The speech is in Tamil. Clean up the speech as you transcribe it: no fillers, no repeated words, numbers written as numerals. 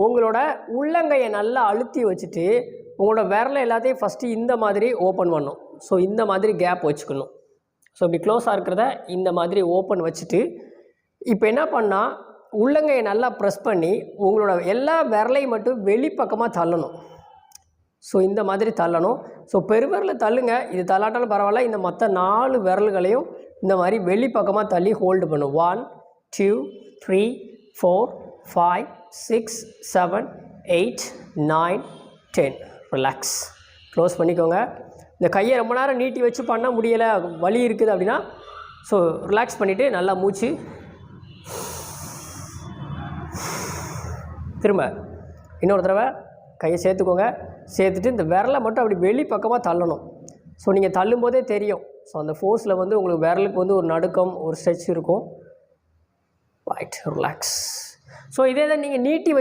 உங்களோட உள்ளங்கையை நல்லா அழுத்தி வச்சுட்டு உங்களோட விரலை எல்லாத்தையும் ஃபஸ்ட்டு இந்த மாதிரி ஓப்பன் பண்ணணும். ஸோ இந்த மாதிரி கேப் வச்சுக்கணும். ஸோ இப்படி க்ளோஸாக இருக்கிறத இந்த மாதிரி ஓப்பன் வச்சுட்டு இப்போ என்ன பண்ணால் உள்ளங்கையை நல்லா ப்ரெஸ் பண்ணி உங்களோட எல்லா விரலையும் மட்டும் வெளிப்பக்கமாக தள்ளணும். ஸோ இந்த மாதிரி தள்ளணும். ஸோ பெருவிரலில் தள்ளுங்க, இது தள்ளாட்டாலும் பரவாயில்ல. இந்த மற்ற 4 விரல்களையும் இந்த மாதிரி வெளிப்பக்கமாக தள்ளி ஹோல்டு பண்ணும். 1 2 3 4 5 6 7 8 9 10. ரிலாக்ஸ். க்ளோஸ் பண்ணிக்கோங்க. இந்த கையை ரொம்ப நேரம் நீட்டி வச்சு பண்ண முடியலை, வலி இருக்குது அப்படின்னா ஸோ ரிலாக்ஸ் பண்ணிவிட்டு நல்லா மூச்சு திரும்ப இன்னொரு தடவை கையை சேர்த்துக்கோங்க. சேர்த்துட்டு இந்த விரலை மட்டும் அப்படி வெளி பக்கமாக தள்ளணும். ஸோ நீங்கள் தள்ளும்போதே தெரியும். ஸோ அந்த ஃபோர்ஸில் வந்து உங்களுக்கு விரலுக்கு வந்து ஒரு நடுக்கம், ஒரு ஸ்ட்ரெச் இருக்கும். Right, relax. ஸோ இதே தான் நீங்கள் நீட்டி